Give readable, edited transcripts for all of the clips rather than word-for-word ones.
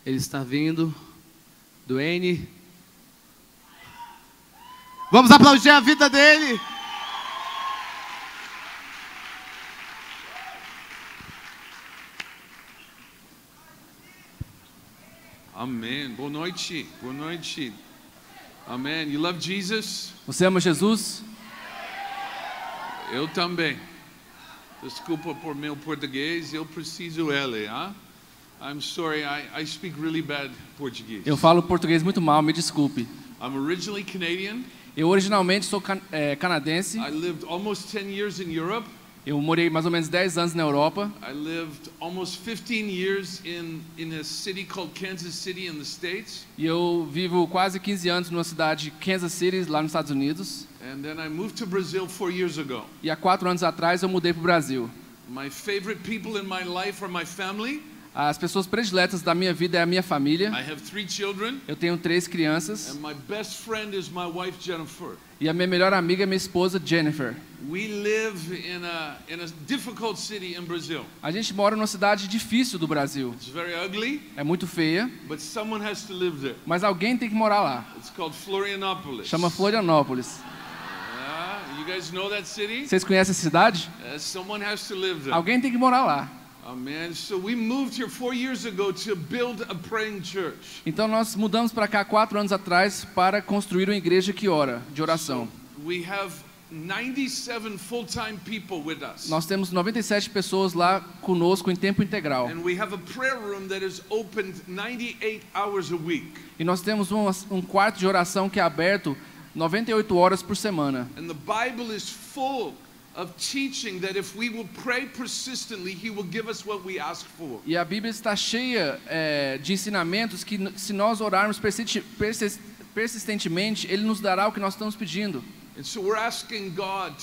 Ele está vindo. Duane. Vamos aplaudir a vida dele. Amém. Boa noite. Boa noite. Amém. You love Jesus? Você ama Jesus? Eu também. Desculpa por meu português, eu preciso ele, hein? I'm sorry, I speak really bad Portuguese. Eu falo português muito mal, me desculpe. I'm originally Canadian. Eu originalmente sou canadense. I lived almost 10 years in Europe. Eu morei mais ou menos 10 anos na Europa. I lived almost 15 years in a city called Kansas City in the States. E eu vivo quase 15 anos numa cidade, Kansas City, lá nos Estados Unidos. And then I moved to Brazil 4 years ago. E há 4 anos atrás eu mudei para o Brasil. My favorite people in my life are my family. As pessoas prediletas da minha vida é a minha família. I have 3 children. Eu tenho 3 crianças. And my best friend is my wife Jennifer. E a minha melhor amiga é minha esposa Jennifer. We live in a difficult city in Brazil. A gente mora numa cidade difícil do Brasil. It's very ugly. É muito feia. But someone has to live there. Mas alguém tem que morar lá. It's called Florianópolis. Chama Florianópolis. You guys know that city? Vocês conhecem essa cidade? Someone has to live there. Alguém tem que morar lá. Amen. So we moved here 4 years ago to build a praying church. Então nós mudamos para cá 4 anos atrás para construir uma igreja que ora, de oração. So we have 97 full-time people with us. Nós temos 97 pessoas lá conosco em tempo integral. And we have a prayer room that is opened 98 hours a week. E nós temos um quarto de oração que é aberto 98 horas por semana. And the Bible is full of teaching that if we will pray persistently, He will give us what we ask for. E a Bíblia está cheia de ensinamentos que se nós orarmos persistentemente, Ele nos dará o que nós estamos pedindo. And so we're asking God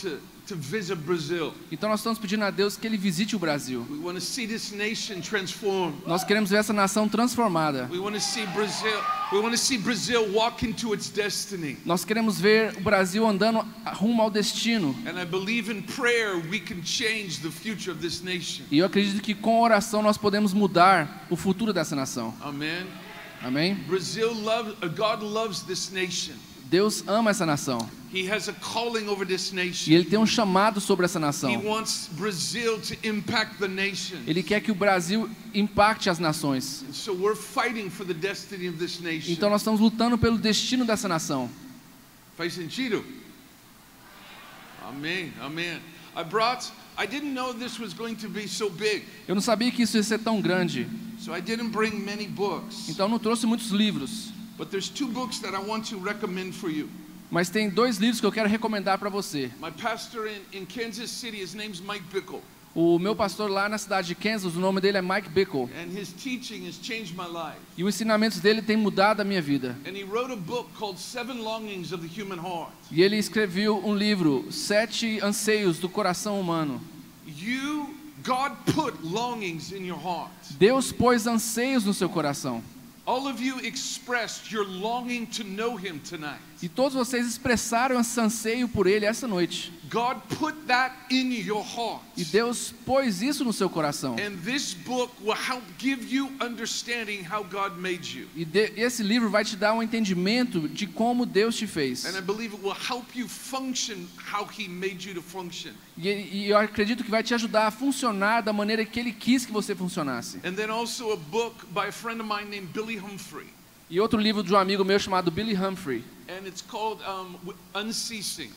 to visit Brazil. Então nós estamos pedindo a Deus que Ele visite o Brasil. We want to see this nation transformed. Nós queremos ver essa nação transformada. We want to see Brazil. We want to see Brazil walk into its destiny. Nós queremos ver o Brasil andando rumo ao destino. And I believe in prayer we can change the future of this nation. E eu acredito que com oração nós podemos mudar o futuro dessa nação. Amen. Amém? God loves this nation. Deus ama essa nação. He has a calling over this nation. E Ele tem um chamado sobre essa nação. He wants Brazil to impact the nation. Ele quer que o Brasil impacte as nações. And so we're fighting for the destiny of this nation. Então nós estamos lutando pelo destino dessa nação. Faz sentido? Amém, amém. I didn't know this was going to be so big. Eu não sabia que isso ia ser tão grande. So I didn't bring many books. Então não trouxe muitos livros. But there's 2 books that I want to recommend for you. Mas tem 2 livros que eu quero recomendar para você. My pastor in Kansas City, his name's Mike Bickle. O meu pastor lá na cidade de Kansas, o nome dele é Mike Bickle. And his teaching has changed my life. E os ensinamentos dele têm mudado a minha vida. And he wrote a book called 7 Longings of the Human Heart. E ele escreveu um livro, 7 anseios do coração humano. God put longings in your heart. Deus pôs anseios no seu coração. All of you expressed your longing to know Him tonight. E todos vocês expressaram esse anseio por Ele essa noite. God put that in your heart. E Deus pôs isso no seu coração. And this book will help give you understanding how God made you. E esse livro vai te dar um entendimento de como Deus te fez. And I believe it will help you function how He made you to function. E eu acredito que vai te ajudar a funcionar da maneira que Ele quis que você funcionasse. And then also a book by a friend of mine named Billy Humphrey. E outro livro de um amigo meu chamado Billy Humphrey. And it's called Unceasing.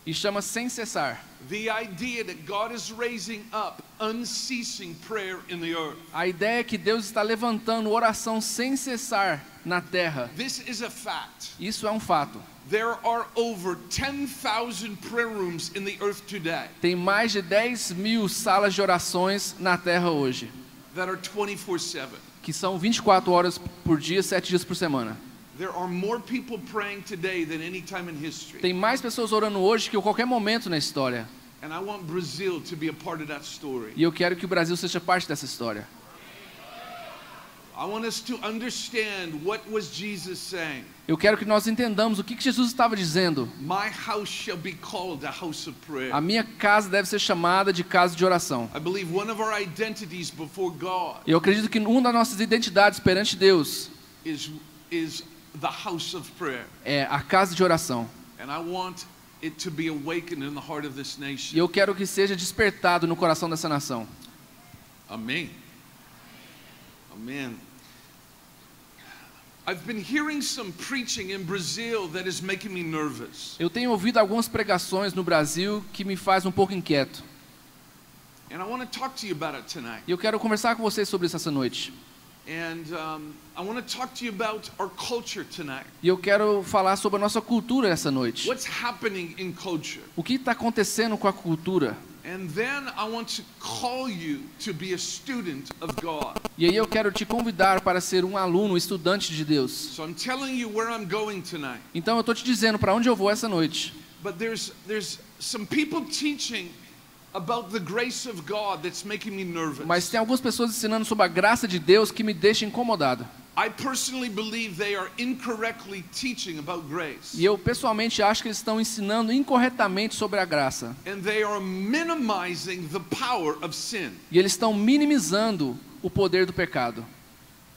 E chama Sem Cessar. The idea that God is raising up unceasing prayer in the earth. A ideia é que Deus está levantando oração sem cessar na terra. This is a fact. Isso é um fato. There are over 10,000 prayer rooms in the earth today. Tem mais de 10.000 salas de orações na terra hoje. That are 24/7. Que são 24 horas por dia, 7 dias por semana. There are more people praying today than any time in history. Tem mais pessoas orando hoje que em qualquer momento na história. And I want Brazil to be a part of that story. E eu quero que o Brasil seja parte dessa história. I want us to understand what was Jesus saying. Eu quero que nós entendamos o que Jesus estava dizendo. My house shall be called a house of prayer. A minha casa deve ser chamada de casa de oração. I believe one of our identities before God Eu acredito que uma das nossas identidades perante Deus is the house of prayer. é a casa de oração. And I want it to be awakened in the heart of this E nation. eu quero que seja despertado no coração dessa nação. Amém. Amen. I've been hearing some preaching in Brazil that is making me nervous. Eu tenho ouvido algumas pregações no Brasil que me faz um pouco inquieto. And I want to talk to you about it tonight. E eu quero conversar com vocês sobre isso essa noite. And I want to talk to you about our culture tonight. E eu quero falar sobre a nossa cultura essa noite. What's happening in culture? O que está acontecendo com a cultura? And then I want to call you to be a student of God. E aí eu quero te convidar para ser um aluno, estudante de Deus. So I'm telling you where I'm going tonight. Então eu estou te dizendo para onde eu vou essa noite. But there's some people teaching about the grace of God that's making me nervous. Mas tem algumas pessoas ensinando sobre a graça de Deus que me deixa incomodado. I personally believe they are incorrectly teaching about grace. E eu pessoalmente acho que eles estão ensinando incorretamente sobre a graça. And they are minimizing the power of sin. E eles estão minimizando o poder do pecado.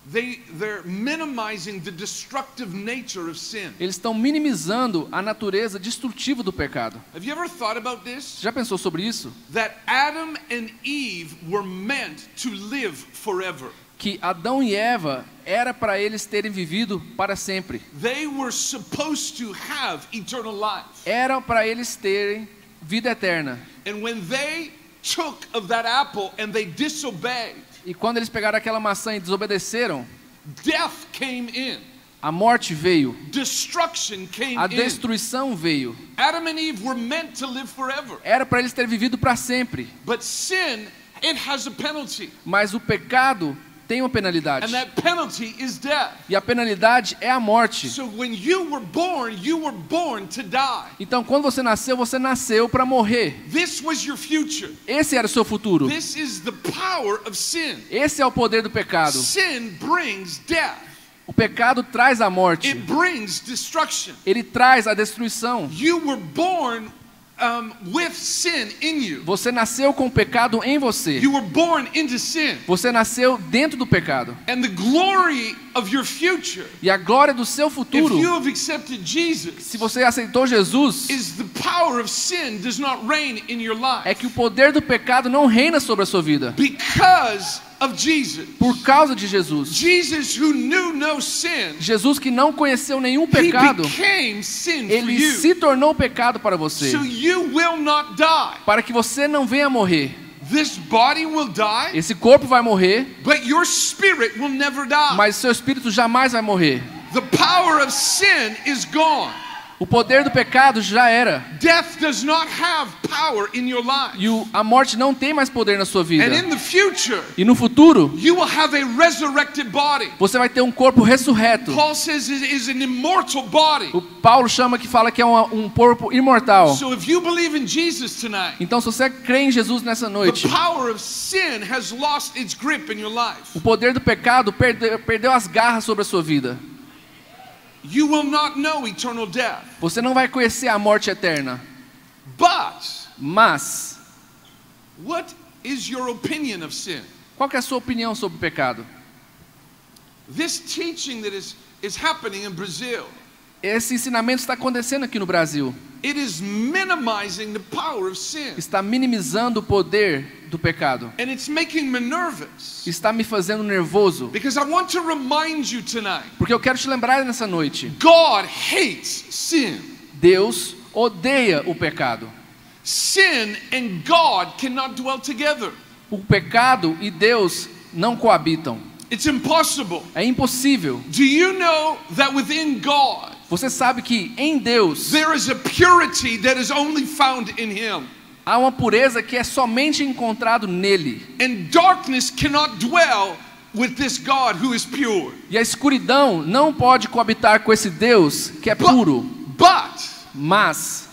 They're minimizing the destructive nature of sin. Eles estão minimizando a natureza destrutiva do pecado. Have you ever thought about this? Já pensou sobre isso? That Adam and Eve were meant to live forever. Que Adão e Eva era para eles terem vivido para sempre. They were supposed to have eternal life. Era para eles terem vida eterna. And when they took of that apple and they disobeyed, E quando eles pegaram aquela maçã e desobedeceram, death came in. a morte veio, Destruction came a in. destruição veio. Adam and Eve were meant to live forever. Era para eles terem vivido para sempre. But sin, it has a penalty. Mas o pecado tem uma penalidade. And that penalty is death. E a penalidade é a morte. So when you were born to die. Então quando você nasceu para morrer. This was your future. Esse era o seu futuro. This is the power of sin. Esse é o poder do pecado. Sin brings death. O pecado traz a morte. It brings destruction. Ele traz a destruição. You were born with sin in you. Você nasceu com o pecado em você. You were born into sin. Você nasceu dentro do pecado. And the glory of your future, E a glória do seu if futuro, you have accepted Jesus, se você aceitou Jesus, is the power of sin does not reign in your life. é que o poder do pecado não reina sobre a sua vida. Because of Jesus. Por causa de Jesus. Jesus, who knew no sin, Jesus que não conheceu nenhum he pecado, became sin for ele you. se tornou pecado para você. So you will not die. Para que você não venha morrer. This body will die, Esse corpo vai morrer, but your spirit will never die. mas seu espírito jamais vai morrer. The power of sin is gone. O poder do pecado já era. Death does not have power in your life. E a morte não tem mais poder na sua vida. And in the future, E no futuro, you will have a resurrected body. você vai ter um corpo ressurreto. Paul says it is an immortal body. O Paulo fala que é um corpo imortal. So if you believe in Jesus tonight, Então, se você crê em Jesus nessa the noite, power of sin has lost its grip in your life. o poder do pecado perdeu as garras sobre a sua vida. You will not know eternal death. Você não vai conhecer a morte eterna. But Mas, what is your opinion of sin? qual que é a sua opinião sobre o pecado? This teaching that is happening in Brazil, Esse ensinamento está acontecendo aqui no Brasil. it is minimizing the power of sin. Está minimizando o poder do pecado. And it's making me nervous. Está me fazendo nervoso. Because I want to remind you tonight, Porque eu quero te lembrar nessa noite. God hates sin. Deus odeia o pecado. Sin and God cannot dwell together. O pecado e Deus não coabitam. It's impossible. É impossível. Do you know that within God, Você sabe que em Deus there is a purity that is only found in Him? há uma pureza que é somente encontrado nele. And darkness cannot dwell with this God who is pure. E a escuridão não pode coabitar com esse Deus que é puro. But Mas,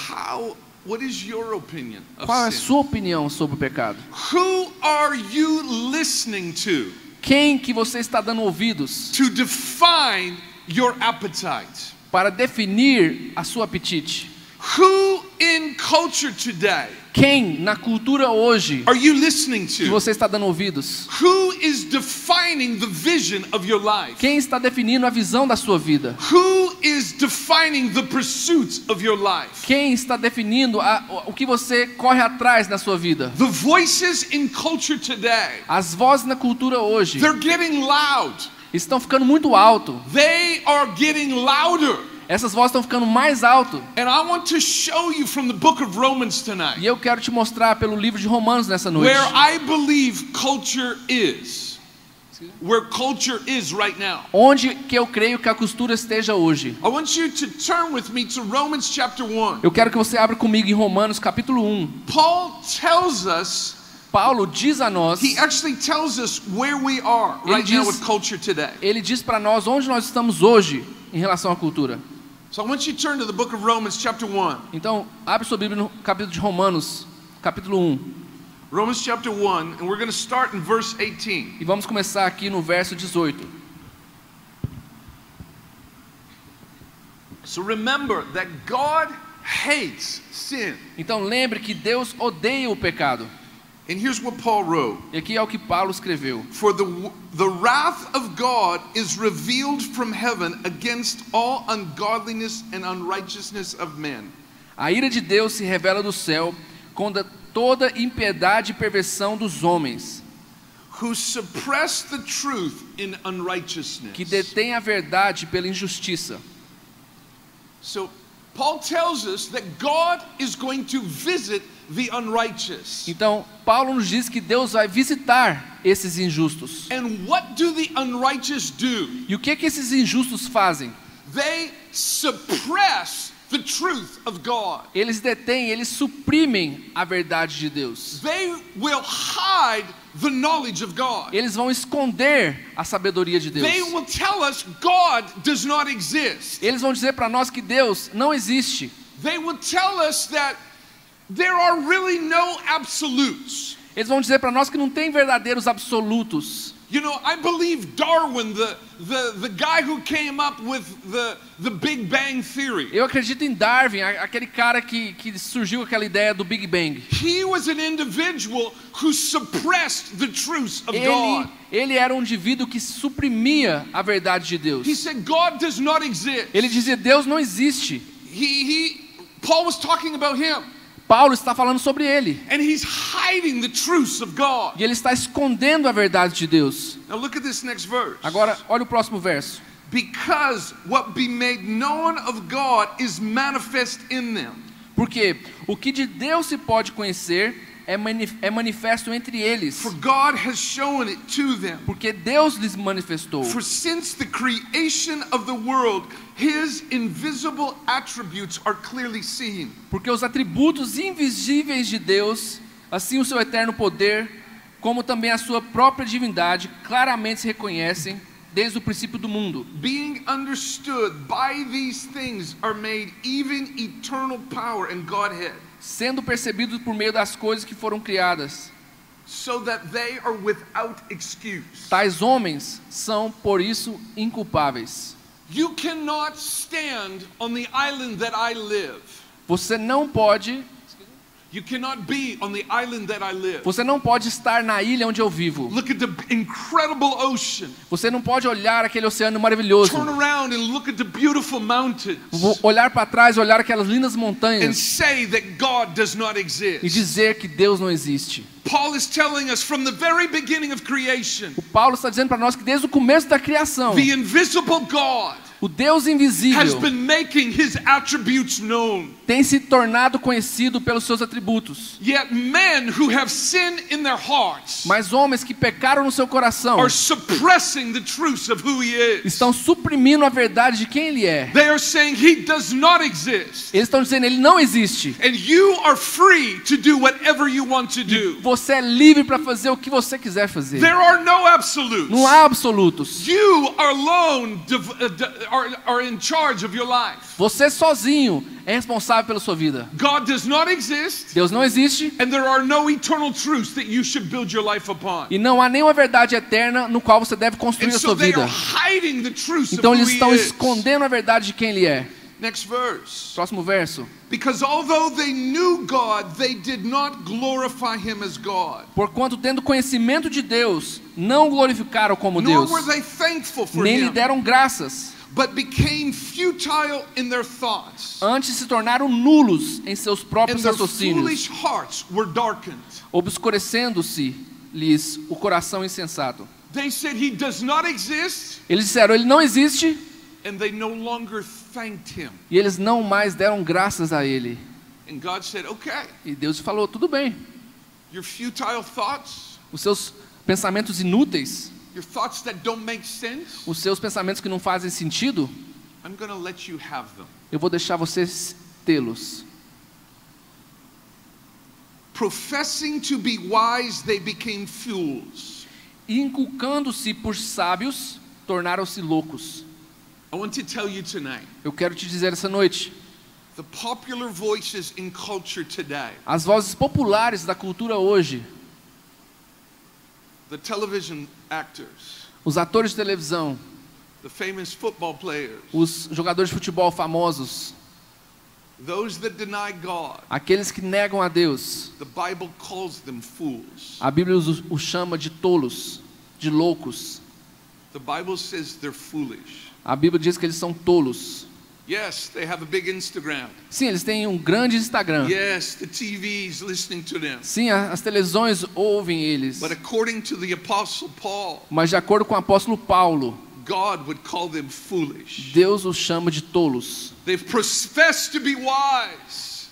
how What is your opinion of Qual é a sin? sua opinião sobre o pecado? Who are you listening to Quem que você está dando ouvidos define your appetite? para definir a sua apetite? Who in culture today Quem na cultura hoje are you listening que to? você está dando ouvidos? Who is defining the vision of your life? Quem está definindo a visão da sua vida? Who is defining the pursuits of your life? Quem está definindo o que você corre atrás na sua vida? The voices in culture today, As vozes na cultura hoje they're getting loud. estão ficando muito alto. They are getting louder. Essas vozes estão ficando mais alto. And I want to show you from the book of Romans tonight E eu quero te mostrar pelo livro de Romanos nessa noite. where I believe culture is. Where culture is right now. Onde que eu creio que a cultura esteja hoje. I want you to turn with me to Romans chapter 1. Eu quero que você abra comigo em Romanos capítulo 1. Paul tells us, Paulo diz a nós, he actually tells us where we are Ele right now diz- with culture today. ele diz para nós onde nós estamos hoje em relação à cultura. So I want you to turn to the book of Romans chapter 1. Então, abre sua Bíblia no capítulo de Romanos, capítulo 1. Romans chapter 1, and we're going to start in verse 18. E vamos começar aqui no verso 18. So remember that God hates sin. Então, lembre que Deus odeia o pecado. And here's what Paul wrote. E aqui é o que Paulo escreveu. For the wrath of God is revealed from heaven against all ungodliness and unrighteousness of men, A ira de Deus se revela do céu contra toda impiedade e perversão dos homens, who suppress the truth in unrighteousness. que detêm a verdade pela injustiça. So Paul tells us that God is going to visit the unrighteous. Então, Paulo nos diz que Deus vai visitar esses injustos. And what do the unrighteous do? E o que esses injustos fazem? They suppress the truth of God. Eles detêm, eles suprimem a verdade de Deus. They will hide the knowledge of God. Eles vão esconder a sabedoria de Deus. They will tell us God does not exist. Eles vão dizer para nós que Deus não existe. They will tell us that there are really no absolutes. Eles vão dizer para nós que não tem verdadeiros absolutos. You know, I believe Darwin, the guy who came up with the Big Bang Theory. Eu acredito em Darwin, aquele cara que surgiu com aquela ideia do Big Bang. He was an individual who suppressed the truths of God. Ele era um indivíduo que suprimia a verdade de Deus. He said God does not exist. Ele dizia, Deus não existe. Paul was talking about him. Paulo está falando sobre ele. And he's hiding the truths of God. E ele está escondendo a verdade de Deus. Now look at this next verse. Agora, olha o próximo verso. Because what be made known of God is manifest in them. Porque o que de Deus se pode conhecer é manifesto entre eles. For God has shown it to them. Porque Deus lhes manifestou. For since the creation of the world, His invisible attributes are clearly seen. Porque os atributos invisíveis de Deus, assim o seu eterno poder, como também a sua própria divindade, claramente se reconhecem desde o princípio do mundo. Being understood by these things are made even eternal power and Godhead. Sendo percebidos por meio das coisas que foram criadas. So that they are without excuse. Tais homens são, por isso, inculpáveis. You cannot stand on the island that I live. Você não pode You cannot be on the island that I live. Você não pode estar na ilha onde eu vivo. Look at the incredible ocean. Você não pode olhar aquele oceano maravilhoso. Turn around and look at the beautiful mountains. Olhar para trás, olhar aquelas lindas And montanhas say that God does not e exist. dizer que Deus não existe. Paul is telling us from the very beginning of creation, O Paulo está dizendo para nós que desde o começo da criação, the invisible God o Deus has invisível been making His attributes known. tem se tornado conhecido pelos seus atributos. Yet men who have sin in their hearts Mas homens que pecaram no seu coração are suppressing the truth of who He is. estão suprimindo a verdade de quem Ele é. They are saying He does not exist. Eles estão dizendo Ele não existe. And you are free to do whatever you want to do. Você é livre para fazer o que você quiser fazer. There are no absolutes. Não há absolutos. You are alone are in charge of your life. Você sozinho é responsável pela sua vida. God does not exist, Deus não existe and there are no eternal truths that you should build your life upon. e não há nenhuma verdade eterna no qual você deve construir And a so sua they vida. are hiding the truths Então of who eles he estão is. escondendo a verdade de quem ele é. Next verse. Próximo verso. Because although they knew God, they did not glorify him as God. Porquanto, tendo conhecimento de Deus, não o glorificaram como Nor Deus, were they thankful for nem lhe him, deram graças. but became futile in their thoughts. Antes se tornaram nulos em seus And próprios their raciocínios, foolish hearts were darkened. obscurecendo-se-lhes o coração insensato. They said he does not exist, Eles disseram, ele não existe, and they no longer thanked him. e eles não mais deram graças a ele. And God said, okay, E Deus falou, tudo bem, your futile thoughts, os seus pensamentos inúteis, your thoughts that don't make sense, os seus pensamentos que não fazem sentido, I'm going to let you have them. eu vou deixar vocês tê-los. Professing to be wise, they became fools. E inculcando-se por sábios, tornaram-se loucos. I want to tell you tonight, Eu quero te dizer essa noite, the popular voices in culture today, as vozes populares da cultura hoje, the television actors, os atores de televisão, the famous football players, os jogadores de futebol famosos, those that deny God, aqueles que negam a Deus, the Bible calls them fools. a Bíblia os chama de tolos, de loucos. The Bible says they're foolish. A Bíblia diz que eles são tolos. Yes, they have a big Instagram. Sim, eles têm um grande Instagram. Yes, the TV is listening to them. Sim, as televisões ouvem eles. But according to the Apostle Paul, Mas de acordo com o apóstolo Paulo, God would call them foolish. Deus os chama de tolos. They've professed to be wise.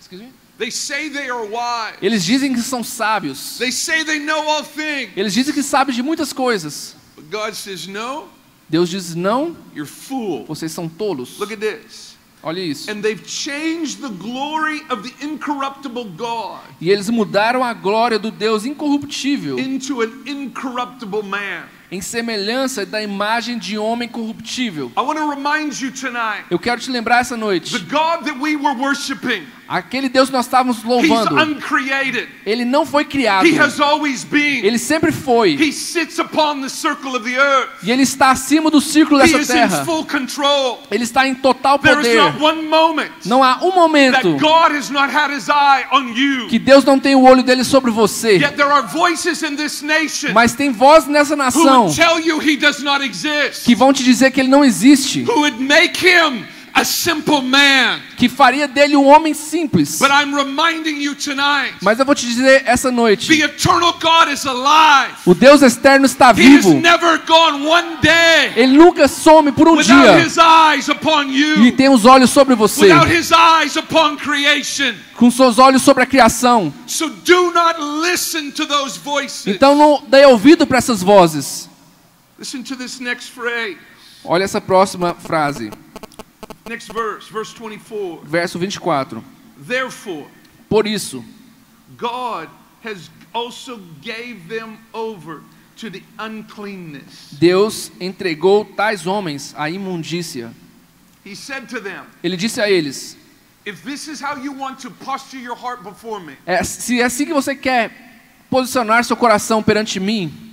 They say they are wise. Eles dizem que são sábios. They say they know all things. Eles dizem que sabem de muitas coisas. But God says, no, Deus diz, não, you're fool. vocês são tolos. Look at this. Olha isso. And they've changed the glory of the incorruptible God E eles mudaram a glória do Deus incorruptível into an incorruptible man. em semelhança da imagem de homem corruptível. I want to remind you tonight, Eu quero te lembrar essa the noite, God that we were worshiping, aquele Deus que nós estávamos He's louvando, uncreated. ele não foi criado, He has always been. ele sempre foi, He sits upon the circle of the earth. e ele está acima do círculo He dessa is in terra. full control. Ele está em total There is poder. not one moment Não há um momento that God has not had His eye on you. que Deus não tem o olho dele sobre você. Yet there are voices in this nation Mas tem voz nessa who nação would tell you He does not exist. que vão te dizer que ele não existe, Who would make Him a simple man. que faria dele um homem simples. But I'm reminding you tonight, Mas eu vou te dizer essa the noite, eternal God is alive. o Deus externo está He has vivo. never gone one day Ele nunca some por um without dia His eyes upon e you, tem os olhos sobre você, without His eyes upon creation. com seus olhos sobre a criação. So do not listen to those voices. Então não dê ouvido para essas vozes. Listen to this next phrase, Olha essa próxima frase, next verse, verse 24. verso 24. Therefore, Por isso, God has also gave them over to the uncleanness. Deus entregou tais homens à imundícia. He said to them, Ele disse a eles, if this is how you want to posture your heart before me, se é assim que você quer posicionar seu coração perante mim,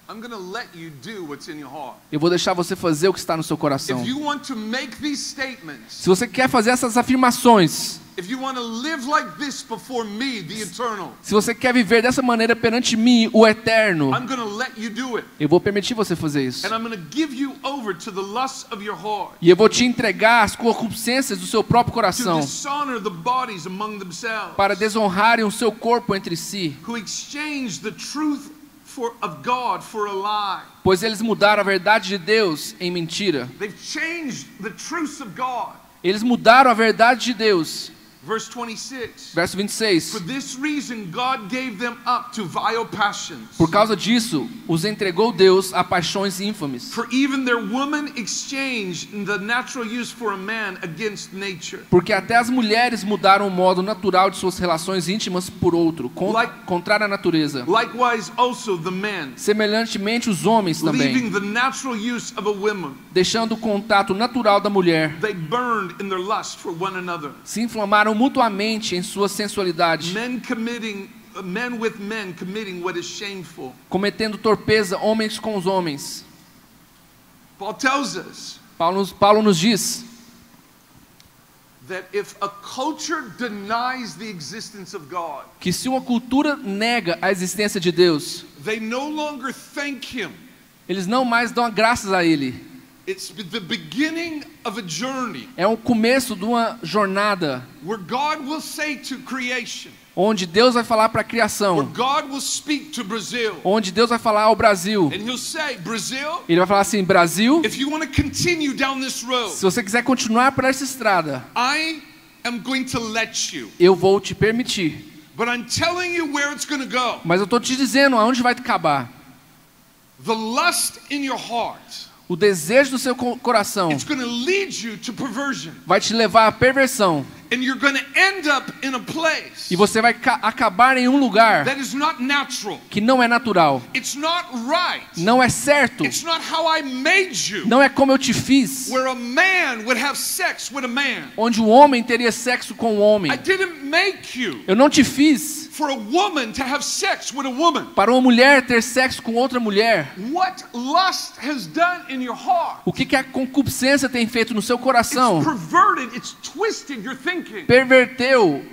I'm going to let you do what's in your heart. eu vou deixar você fazer o que está no seu coração. If you want to make these statements, Se você quer fazer essas afirmações, if you want to live like this before me, the eternal, se você quer viver dessa maneira perante mim, o eterno, I'm going to let you do it. eu vou permitir você fazer isso. And I'm going to give you over to the lusts of your heart, E eu vou te entregar as concupiscências do seu próprio to coração, dishonor the bodies among themselves, para desonrarem o seu corpo entre si, who exchange the truth of God for a lie. pois eles mudaram a verdade de Deus em mentira. They've changed the truth of God Eles mudaram a verdade de Deus Verse 26. Verso 26. For this reason God gave them up to vile passions. Por causa disso, os entregou Deus a paixões ínfames. For even their women exchanged the natural use for a man against nature. Porque até as mulheres mudaram o modo natural de suas relações íntimas por outro, contrário à natureza. Likewise also the men, Semelhantemente os homens também, leaving the natural use of a woman, deixando o contato natural da mulher, they burned in their lust for one another. se inflamaram mutuamente em sua sensualidade, Men with men committing what is shameful. cometendo torpeza homens com os homens. Paul tells us Paulo nos diz that if a culture denies the existence of God, que se uma cultura nega a existência de Deus, they no longer thank him. eles não mais dão graças a Ele. It's the beginning of a journey É o começo de uma jornada where God will say to creation, onde Deus vai falar para a where criação, God will speak to Brazil, onde Deus vai falar ao Brasil. and he'll say, Brazil, Ele vai falar assim: Brasil, if you want to continue down this road, se você quiser continuar por essa estrada, I am going to let you. eu vou te permitir. But I'm telling you where it's going to go. Mas eu estou te dizendo aonde vai acabar. The lust in your heart, O desejo do seu coração it's going to lead you to perversion. vai te levar à perversão. And you're going to end up in a place E você vai acabar em um lugar that is not natural. que não é natural. It's not right. Não é certo. It's not how I made you. Não é como eu te fiz. Where a man would have sex with a man. Onde o homem teria sexo com o homem. I didn't make you Eu não te fiz for a woman to have sex with a woman. para uma mulher ter sexo com outra mulher. What lust has done in your heart, O que a concupiscência tem feito no seu coração? it's perverted, it's twisted your thinking. Perverteu,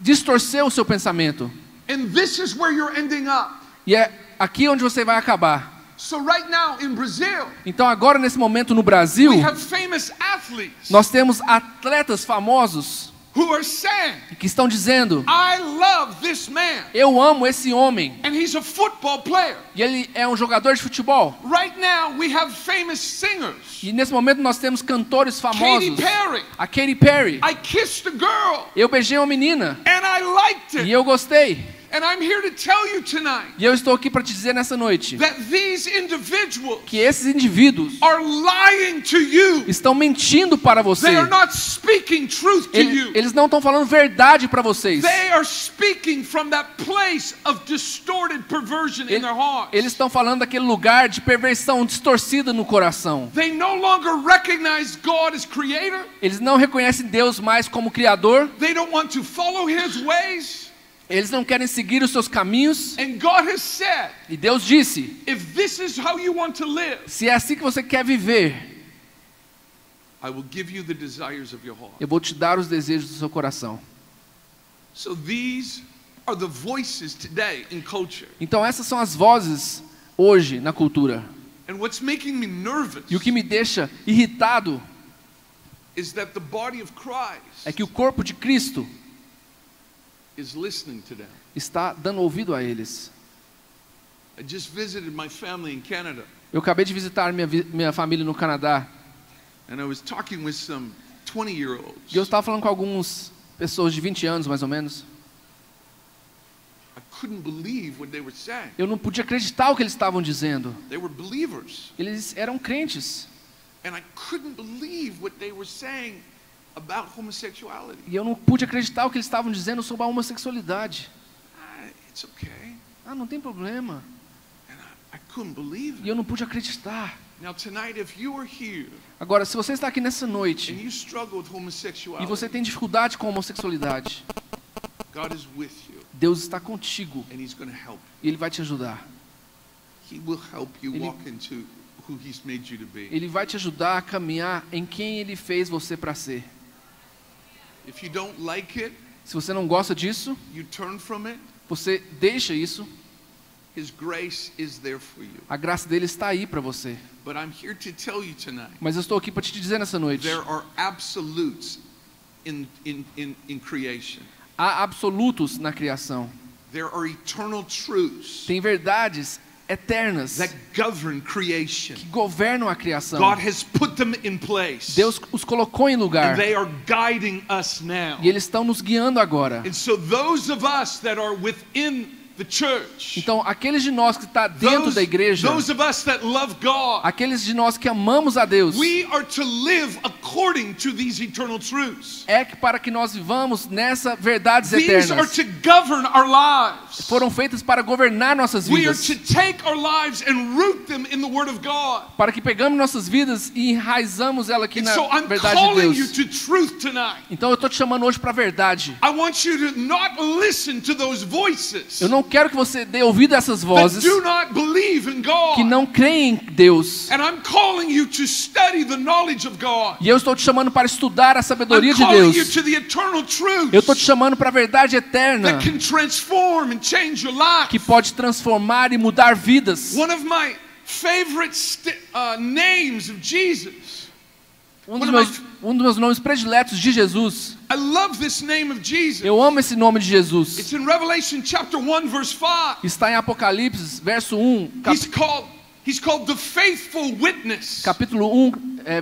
distorceu o seu pensamento. And this is where you're ending up. E é aqui onde você vai acabar. So right now in Brazil, Então agora nesse momento no Brasil, we have famous athletes nós temos atletas famosos who are saying, que estão dizendo: I love this man, eu amo esse homem. and he's a football player. E ele é um jogador de futebol. Right now we have famous singers. E nesse momento nós temos cantores Katy famosos. Perry. A Katy Perry. I kissed a girl, Eu beijei uma menina and I liked e it. eu gostei. And I'm here to tell you tonight E eu estou aqui para te dizer nessa noite that these individuals que esses indivíduos are lying to you. estão mentindo para você. They are not speaking truth to you. Eles não estão falando verdade para vocês. They are speaking from that place of distorted perversion in their hearts. Eles estão falando daquele lugar de perversão distorcida no coração. They no longer recognize God as creator. Eles não reconhecem Deus mais como Criador. They don't want to follow His ways. Eles não querem seguir os seus caminhos. And God has said, E Deus disse: if this is how you want to live, se é assim que você quer viver, I will give you the desires of your heart. eu vou te dar os desejos do seu coração. So these are the voices today in culture. Então essas são as vozes hoje na cultura. And what's making me nervous E o que me deixa irritado is that the body of Christ é que o corpo de Cristo is listening to them. está dando ouvido a eles. I just visited my family in Canada, Eu acabei de visitar minha família no Canadá. and I was talking with some 20-year-olds. E eu estava falando com algumas pessoas de 20 anos, mais ou menos. I couldn't believe what they were saying. Eu não podia acreditar o que eles estavam dizendo. They were believers, Eles eram crentes. and I couldn't believe what they were saying about homosexuality. E eu não pude acreditar o que eles estavam dizendo sobre a homossexualidade. It's okay. Ah, não tem problema. And I couldn't believe E it. eu não pude acreditar. Now tonight, if you are here Agora, se você está aqui nessa and noite you struggle with e homosexuality, você tem dificuldade com a homossexualidade, God is with you, Deus está contigo and He's going to help e Ele vai te ajudar. you. He will help you Ele- walk into who He's made you to be. Ele vai te ajudar a caminhar em quem Ele fez você para ser. If you don't like it, Se você não gosta disso, you turn from it. você deixa isso. His grace is there for you. A graça dele está aí para você. But I'm here to tell you tonight, Mas eu estou aqui para te dizer nessa noite. there are absolutes in creation. Há absolutos na criação. There are eternal truths Tem verdades eternas that govern creation. que governam a criação. God has put them in place. Deus os colocou em lugar And they are guiding us now. e eles estão nos guiando agora. And so those of us that are within the church, Então, aqueles de nós que estão dentro da igreja, those of us that love God, aqueles de nós que amamos a Deus, we are to live according to these eternal truths. é que para que nós vivamos nessas verdades These are eternas. to govern our lives. Foram feitas para governar nossas We are vidas. to take our lives and root them in the Word of God. Para que pegamos nossas vidas e enraizamos ela aqui And na so I'm verdade de calling you Deus. to truth tonight. Então eu estou te chamando hoje para a verdade. I want you to not listen to those voices Eu não quero que você dê ouvido a essas that vozes do not believe in God. que não creem em Deus. And I'm calling you to study the knowledge of God. E eu estou te chamando para estudar a sabedoria I'm de calling you Deus. to the eternal truth Eu estou te chamando para a verdade eterna, that can transform and change your life. que pode transformar e mudar vidas. One of my favorite names of Jesus. Um dos meus nomes prediletos de Jesus. I love this name of Jesus. Eu amo esse nome de Jesus. It's in Revelation chapter 1 verse 5. Está em Apocalipse, verso 1, He's called the faithful witness. capítulo 1,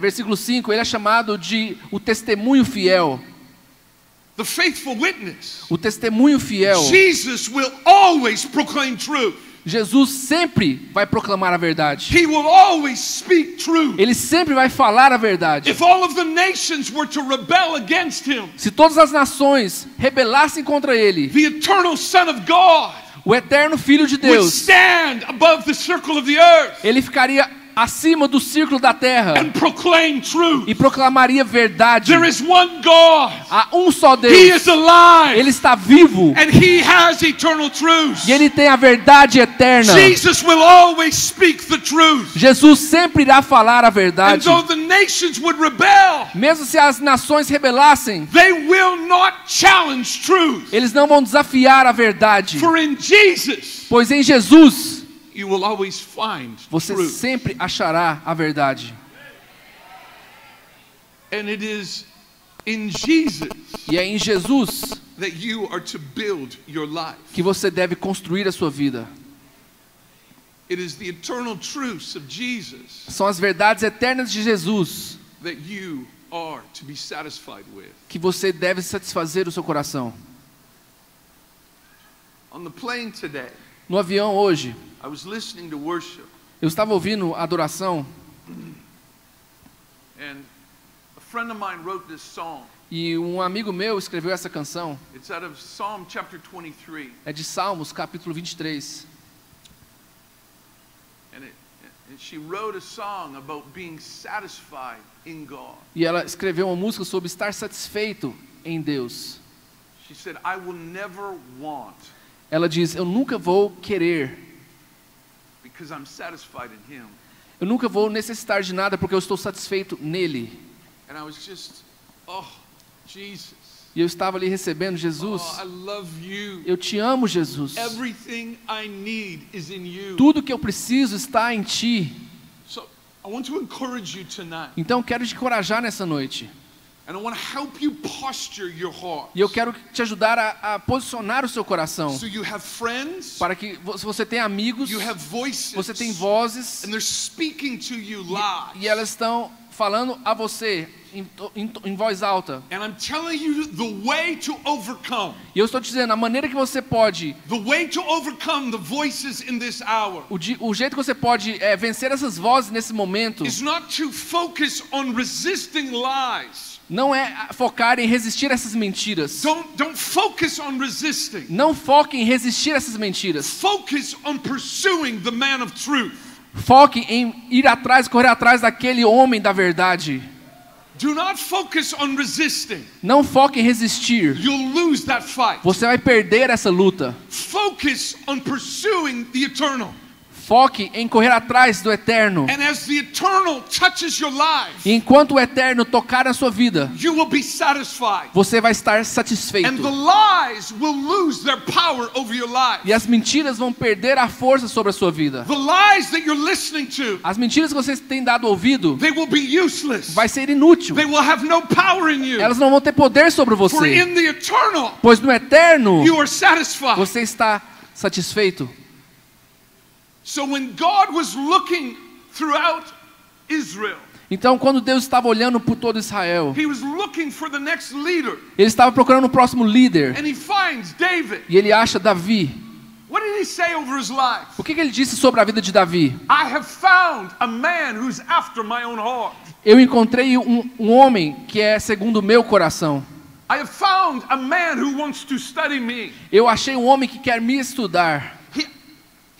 versículo 5. Ele é chamado de o testemunho fiel. The faithful witness. O testemunho fiel. Jesus will always proclaim truth. Jesus sempre vai proclamar a verdade. He will always speak truth. Ele sempre vai falar a verdade. If all of the nations were to rebel against him, Se todas as nações rebelassem contra ele, the eternal Son of God o eterno Filho de would Deus, stand above the circle of the earth ele ficaria acima do círculo da terra and proclaim truth. e proclamaria verdade. There is one God. Há um só He Deus. is alive. Ele está vivo And he has eternal truth. e ele tem a verdade eterna. Jesus will always speak the truth. Jesus sempre irá falar a And verdade. though the nations would rebel, Mesmo se as nações rebelassem, they will not challenge truth. eles não vão desafiar a verdade. For in Jesus, Pois em Jesus, you will always find você truth. sempre achará a verdade. And it is in Jesus E é em Jesus that you are to build your life. que você deve construir a sua vida. It is the eternal truths of Jesus São as verdades eternas de Jesus that you are to be satisfied with. que você deve satisfazer o seu coração. On the plane today, No avião hoje, I was listening to worship, eu estava ouvindo a adoração and a friend of mine wrote this song. e um amigo meu escreveu essa canção. It's out of Psalm chapter 23. É de Salmos, capítulo 23. And she wrote a song about being satisfied in God. E ela escreveu uma música sobre estar satisfeito em Deus. She said, I will never want Ela diz, eu nunca vou querer, because I'm satisfied in Him. eu nunca vou necessitar de nada porque eu estou satisfeito nele. And I was just, oh, Jesus. E eu estava ali recebendo Jesus. Oh, I love you. Eu te amo, Jesus. Everything I need is in you. Tudo que eu preciso está em ti. So I want to encourage you tonight. Então quero te encorajar nessa noite. And I want to help you posture your heart. E eu quero te ajudar a posicionar o seu coração. So you have friends, Para que você tenha amigos, you have voices, você tem vozes, and they're speaking to you live. e elas estão falando a você em voz alta. And I'm telling you the way to overcome. E eu estou te dizendo, a maneira que você pode, The way to overcome the voices in this hour o jeito que você pode vencer essas vozes nesse momento, is not to focus on resisting lies. não é focar em resistir essas mentiras. Don't focus on resisting. Não foque em resistir essas mentiras. Focus on pursuing the man of truth. Foque em ir atrás, correr atrás daquele homem da verdade. Do not focus on resisting. Não foque em resistir. You'll lose that fight. Você vai perder essa luta. Focus on pursuing the eternal. Foque em correr atrás do eterno. And as the eternal touches your life, E enquanto o eterno tocar na sua vida, you will be satisfied. você vai estar And the satisfeito. lies will lose their power over your life. E as mentiras vão perder a força sobre a sua vida. The lies that you're listening to, As mentiras que você tem dado ouvido they will be useless. vai ser inútil. They will have no power in you. Elas não vão ter poder sobre For você. in the eternal, Pois no eterno you are satisfied. você está satisfeito. So when God was looking throughout Israel, Então, quando Deus estava olhando por todo Israel, He was looking for the next leader, Ele estava procurando o próximo líder. and He finds David. E Ele acha Davi. What did He say over his life? O que Ele disse sobre a vida de Davi? I have found a man who's after my own heart. Eu encontrei um homem que é segundo o meu coração. I have found a man who wants to study me. Eu achei um homem que quer me estudar.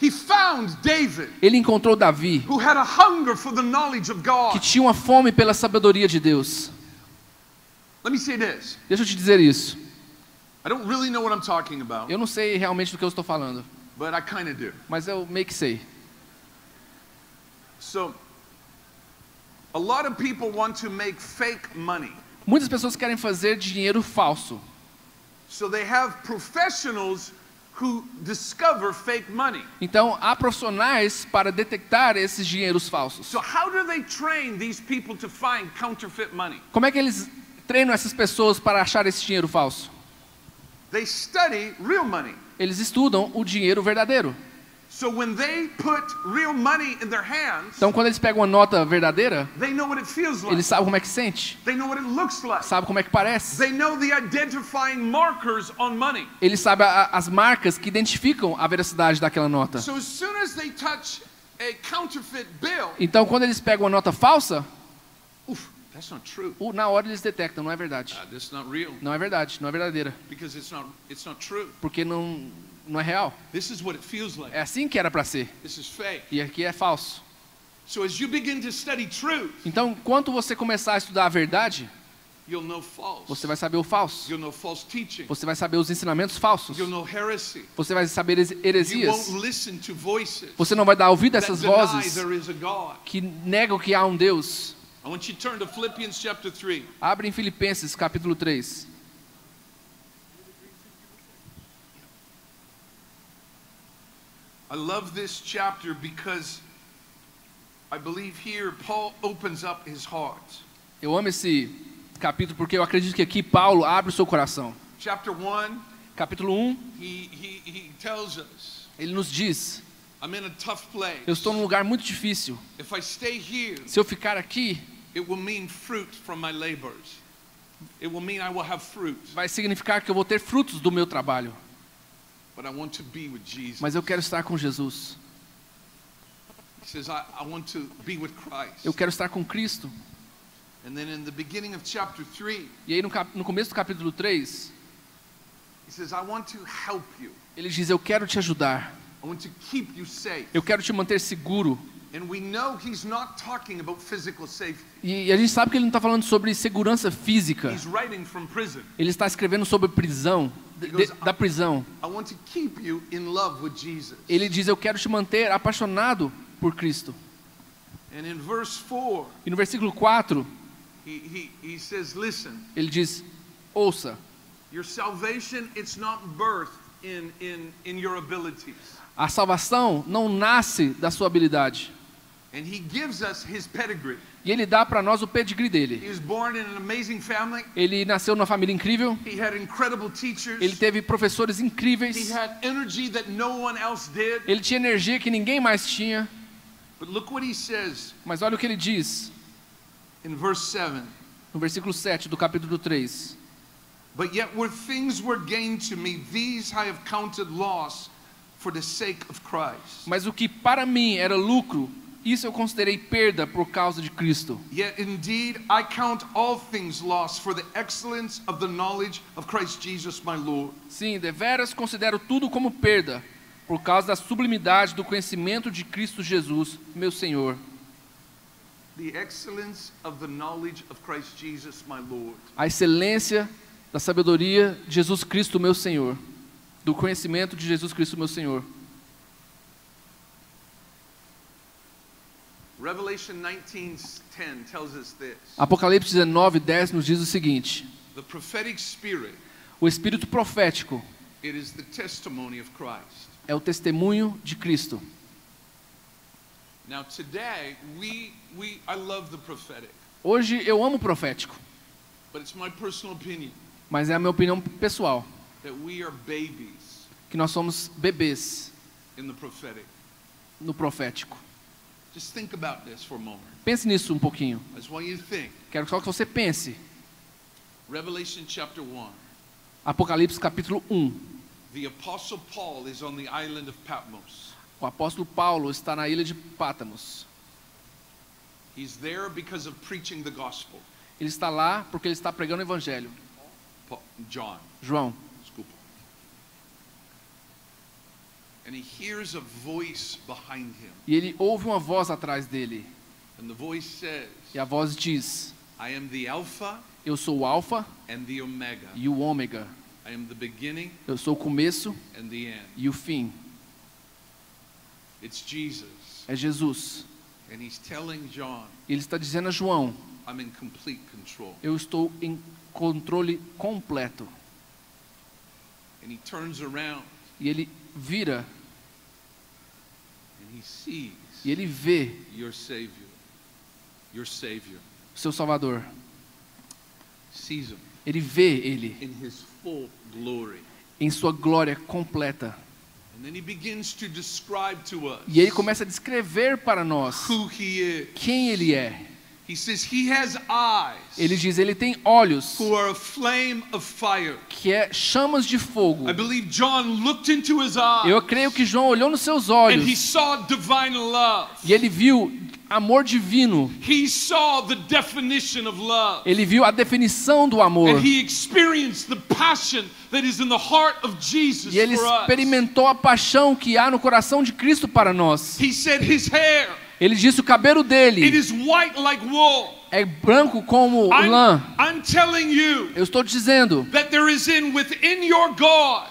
He found David, Ele encontrou Davi, who had a hunger for the knowledge of que God. tinha uma fome pela sabedoria de Deus. Let me say this. Deixa eu te dizer isso. I don't really know what I'm talking about, Eu não sei realmente do que eu estou falando, but I kind of do. mas eu meio que sei. So, a lot of people want to make fake money. Muitas pessoas querem fazer dinheiro falso. So they have professionals who discover fake money. Então, há profissionais para detectar esses dinheiros falsos. So how do they train these people to find counterfeit money? Como é que eles treinam essas pessoas para achar esse dinheiro falso? They study real money. Eles estudam o dinheiro verdadeiro. So when they put real money in their hands, Então, quando eles pegam uma nota verdadeira, they know what it feels like. eles sabem como é que sente, They know what it looks like. sabem como é que parece. They know the identifying markers on money. Eles sabem as marcas que identificam a veracidade daquela nota. So as soon as they touch a counterfeit bill, Então, quando eles pegam uma nota falsa, that's not true. na hora eles detectam, não é verdade. That's not real, Não é verdade, não é verdadeira. because it's not true. Porque não é real. This is what it feels like. É assim que era para ser. This is fake. E aqui é falso. So as you begin to study truth, Então, quando você começar a estudar a verdade, you'll know false. você vai saber o falso. You'll know false teaching. Você vai saber os ensinamentos falsos. You'll know heresy. Você vai saber You heresias. won't listen to voices Você não vai dar ouvido a that essas deny vozes there is a God. que negam que há um Deus. I want you to turn to Philippians chapter 3. Abre em Filipenses capítulo 3. I love this chapter because I believe here Paul opens up his heart. Eu amo esse capítulo porque eu acredito que aqui Paulo abre o seu coração. Chapter 1, Capítulo 1, he tells us, ele nos diz: I'm in a tough place. eu estou num lugar muito difícil. If I stay here, Se eu ficar aqui, it will mean fruit from my labors. It will mean I will have fruit. vai significar que eu vou ter frutos do meu trabalho. But I want to be with Jesus. Mas eu quero estar com Jesus. He says, I want to be with Christ. Eu quero estar com Cristo. And then in the beginning of chapter 3, E aí no começo do capítulo 3, he says, I want to help you. ele diz: eu quero te ajudar. I want to keep you safe. Eu quero te manter seguro. And we know he's not talking about physical safety. E a gente sabe que ele não está falando sobre segurança física. He's writing from prison. Ele está escrevendo sobre prisão, da prisão. I want to keep you in love with Jesus. Ele diz: eu quero te manter apaixonado por Cristo. And in verse 4, E no versículo 4, he says, listen, ele diz: ouça, your salvation, it's not birthed in your abilities. a salvação não nasce da sua habilidade. And he gives us his pedigree. E ele dá para nós o pedigree dele. He was born in an amazing family. Ele nasceu numa família incrível. He had incredible teachers. Ele teve professores He incríveis. had energy that no one else did. Ele tinha energia que ninguém mais tinha. But look what he says Mas olha o que ele diz in verse 7. no versículo 7 do capítulo 3. But yet where things were gained to me, these I have counted loss for the sake of Christ. Mas o que para mim era lucro, isso eu considerei perda por causa de Cristo. Yet indeed I count all things lost for the excellence of the knowledge of Christ Jesus my Lord. Sim, deveras considero tudo como perda, por causa da sublimidade do conhecimento de Cristo Jesus, meu Senhor. The excellence of the knowledge of Christ Jesus my Lord. A excelência da sabedoria de Jesus Cristo, meu Senhor. Do conhecimento de Jesus Cristo, meu Senhor. Revelation 19:10 tells us this. Apocalipse 19:10 nos diz o seguinte: The prophetic spirit, o espírito profético it is the testimony of Christ. é o testemunho de Cristo. Now today I love the prophetic, Hoje eu amo o profético, but it's my personal opinion mas é a minha opinião pessoal, that we are babies que nós somos bebês in the prophetic. no profético. Just think about this for a moment. Pense nisso um pouquinho. I just want you to think. Quero só que você pense. Revelation chapter 1. Apocalipse capítulo 1. The Apostle Paul is on the island of Patmos. O apóstolo Paulo está na ilha de Pátamos. He's there because of preaching the gospel. Ele está lá porque ele está pregando o evangelho. John. João. Desculpa. And he hears a voice behind him. E ele ouve uma voz atrás dele. And the voice says, E a voz diz: I am the Alpha eu sou o Alfa and the Omega. e o Ômega. I am the beginning Eu sou o começo and the end. e o fim. It's Jesus. É Jesus. And he's telling John, Ele está dizendo a João: I'm in complete control. eu estou em controle completo. And he turns around E ele vira and he sees e ele vê your Savior. Your Savior. o seu Salvador. Sees him Ele vê ele in his full glory. em sua glória completa. And then he begins to describe to us E ele começa a descrever para nós who he is. quem ele é. He says he has eyes Ele diz: ele tem olhos who are a flame of fire. que é chamas de fogo. I believe John looked into his eyes Eu creio que João olhou nos seus and he olhos saw divine love. e ele viu amor divino. He saw the definition of love. Ele viu a definição do amor. And he experienced the passion that is in the heart of Jesus E ele for us. experimentou a paixão que há no coração de Cristo para nós. He said his hair, Ele disse: o cabelo it dele is white like wool. é branco como lã. I'm telling you Eu estou dizendo that there is within your God,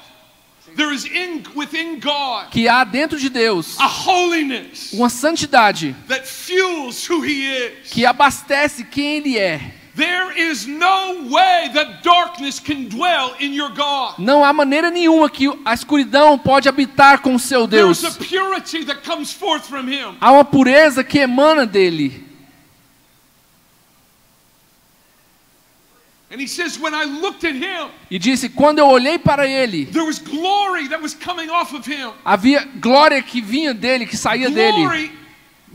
there is within God que há dentro de Deus a holiness uma santidade that fuels who he is. que abastece quem ele é. There is no way that darkness can dwell in your God. Não há maneira nenhuma que a escuridão pode habitar com o seu Deus. There's a purity that comes forth from him. Há uma pureza que emana dele. And he says, when I looked at him, E disse: quando eu olhei para ele, there was glory that was coming off of him. havia glória que vinha dele, que saía dele. Glory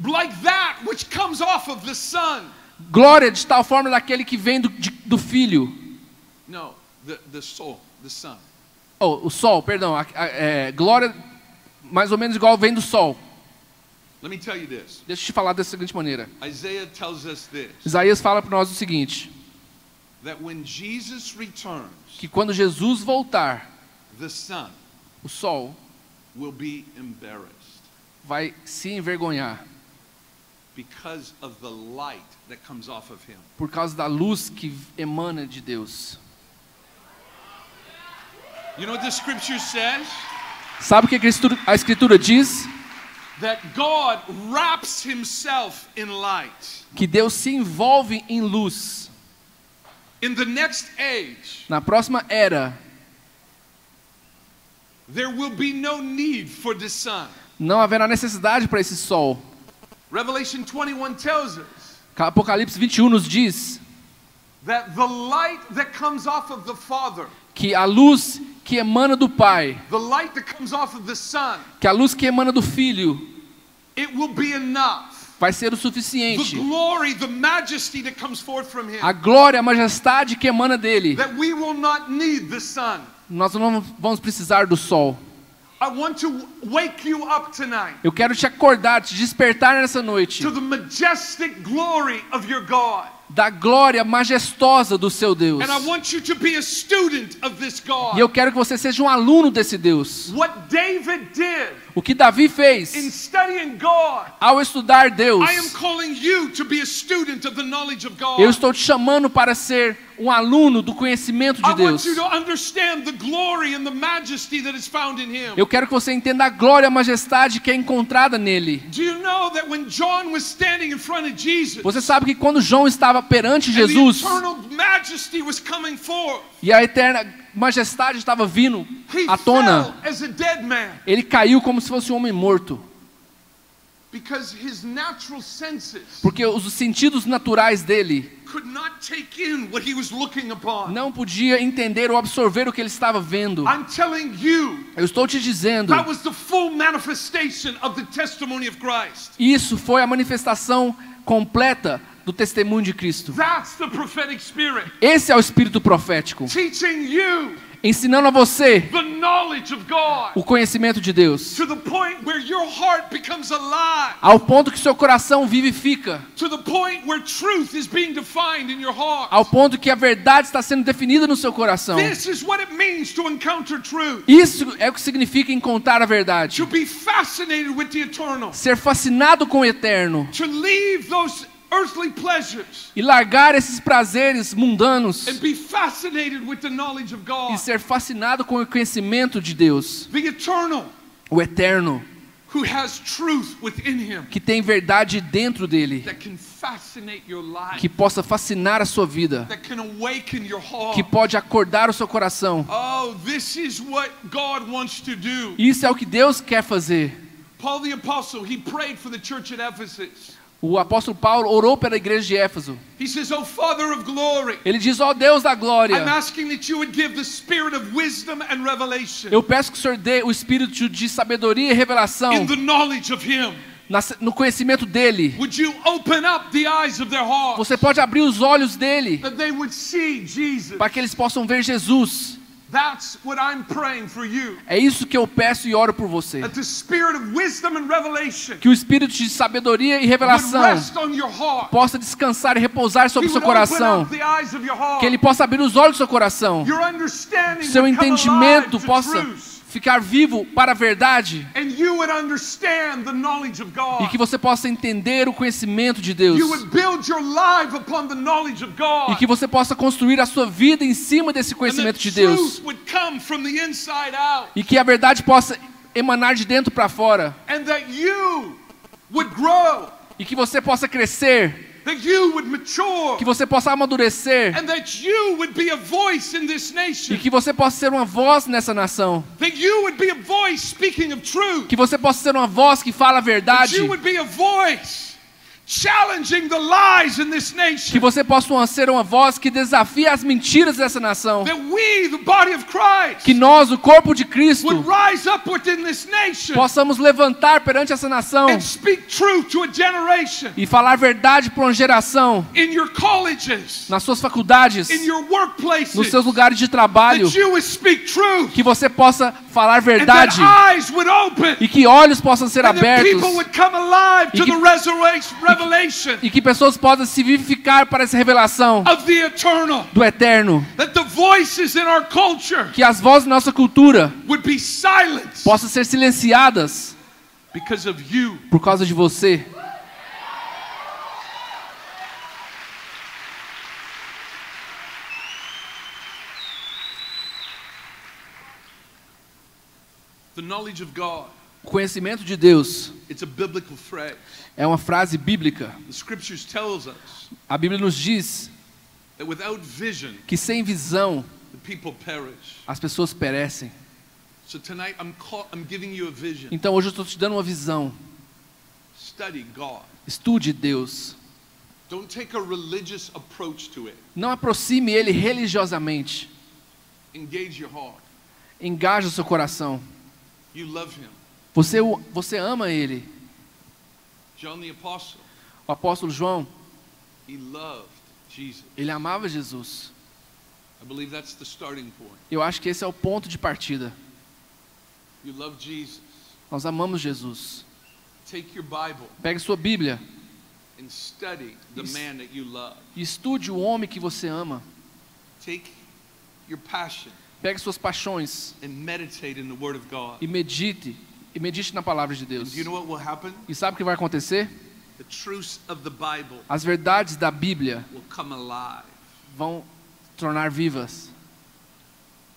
like that which comes off of the sun. Glória de tal forma daquele que vem do Filho. No, the soul, the sun. Oh, o sol, perdão. Glória mais ou menos igual vem do sol. Let me tell you this. Deixa eu te falar da seguinte maneira. Isaiah tells us this. Isaías fala para nós o seguinte: That when Jesus returns, que quando Jesus voltar, the sun o sol will be embarrassed vai se envergonhar because of the light that comes off of him. por causa da luz que emana de Deus. You know what the scripture says? Sabe o que a Escritura diz? That God wraps himself in light. Que Deus se envolve em luz. In the next age, Na próxima era, there will be no need for the sun. não haverá necessidade para esse sol. Revelation 21 tells us Apocalipse 21 nos diz that the light that comes off of the Father, que a luz que emana do Pai, the light that comes off of the Son, que a luz que emana do Filho, it will be enough. vai ser o The suficiente. glory, the majesty that comes forth from him, A glória, a majestade que emana dele. that we will not need the sun. Nós não vamos precisar do sol. I want to wake you up tonight Eu quero te acordar, te despertar nessa noite to the majestic glory of your God. da glória majestosa do seu Deus. And I want you to be a student of this God. E eu quero que você seja um aluno desse Deus. What David did O que Davi in fez studying God, ao estudar Deus, I am calling you to be a student of the knowledge of God. eu estou te chamando para ser um aluno do conhecimento de I Deus. want you to understand the glory and the majesty that is found in him. Eu quero que você entenda a glória e a majestade que é encontrada nele. Do you know that when John was standing in front of Jesus, Você sabe que quando João estava perante and the Jesus eternal majesty was coming forth, e a eterna majestade estava vindo he à tona, fell as a dead man ele caiu como se fosse um homem morto. Because his natural senses Porque os sentidos naturais dele could not take in what he was looking upon. não podia entender ou absorver o que ele estava vendo. I'm telling you, Eu estou te dizendo, that was the full manifestation of the testimony of Christ. isso foi a manifestação completa do testemunho de Cristo. That's the prophetic spirit. Esse é o espírito profético, Teaching you ensinando a você the knowledge of God o conhecimento de Deus, to the point where your heart becomes alive, ao ponto que seu coração vivifica, to the point where truth is being defined in your heart. ao ponto que a verdade está sendo definida no seu coração. This is what it means to encounter truth. Isso é o que significa encontrar a verdade. To be fascinated with the eternal. Ser fascinado com o eterno To leave those earthly pleasures e largar esses prazeres mundanos and be fascinated with the knowledge of e God. ser fascinado com o conhecimento de Deus, The eternal, o eterno, who has truth within him que tem verdade dentro dele, that can fascinate your life, que possa fascinar a sua vida, that can awaken your heart. que pode acordar o seu coração. Oh, this is what God wants to do. Isso é o que Deus quer fazer. Paul the apostle, he prayed for the church at Ephesus. O apóstolo Paulo orou pela igreja de Éfeso. He says, "Oh Father of glory, Ele diz: ó Deus da I'm glória, asking that you would give the spirit of wisdom and revelation eu peço que o Senhor dê o espírito de sabedoria e revelação in the knowledge of him. no conhecimento dele. Would you open up the eyes of their heart Você pode abrir os olhos dele that they would see Jesus?" para que eles possam ver Jesus. That's what I'm praying for you. É isso que eu peço e oro por você. That the spirit of wisdom and revelation Que o espírito de sabedoria e would revelação rest on your heart. possa descansar e repousar sobre He o seu would open coração. up the eyes of your heart. Que ele possa abrir os olhos do seu coração. Your understanding Seu would come entendimento alive to possa truth. ficar vivo para a verdade. And you would understand the knowledge of God. E que você possa entender o conhecimento de Deus. You would build your life upon the knowledge of God. E que você possa construir a sua vida em cima desse And conhecimento that de Deus. truth would come from the inside out. E que a verdade possa emanar de dentro para fora. And that you would grow. E que você possa crescer. That you would mature. Que você possa amadurecer. And that you would be a voice in this E nation. que você possa ser uma voz nessa nação. That you would be a voice speaking of truth. Que você possa ser uma voz que fala a That verdade. you would be a voice challenging the lies in this Que nation. você possa ser uma voz que desafia as mentiras dessa nação. That we, the body of Christ, Que nós, o corpo de Cristo, would rise up within this nation possamos levantar perante essa nação and speak truth to a generation e falar verdade para uma geração in your colleges, nas suas faculdades, in your workplaces. nos seus lugares de trabalho, That you would speak truth. que você possa falar And that verdade eyes would open. e que olhos possam ser And that abertos people would come alive E to que- the revelation e que pessoas possam se vivificar para essa revelação of the eternal. do eterno. That the voices in our culture Que as vozes da nossa cultura would be silenced possam ser silenciadas because of you. por causa de você. The knowledge of God. O conhecimento de Deus It's a biblical phrase. é uma frase bíblica. The scriptures tells us A Bíblia nos diz that without vision, que sem visão the people perish. as pessoas perecem. So tonight I'm giving you a vision. Então hoje eu estou te dando uma visão. Study God. Estude Deus. Don't take a religious approach to it. Não aproxime Ele religiosamente. Engage your heart. Engaje o seu coração. You love him. Você ama Ele. John the Apostle, O apóstolo João, he loved Jesus. ele amava Jesus. I believe that's the starting point. Eu acho que esse é o ponto de partida. You love Jesus. Nós amamos Jesus. Take your Bible Pegue sua Bíblia and study the man that you love. e estude o homem que você ama. Take your passion Pegue suas paixões and meditate in the Word of God. e medite na palavra de And Deus. do you know what will happen? E sabe o que vai acontecer? The truths of the Bible As verdades da Bíblia will come alive. vão tornar vivas.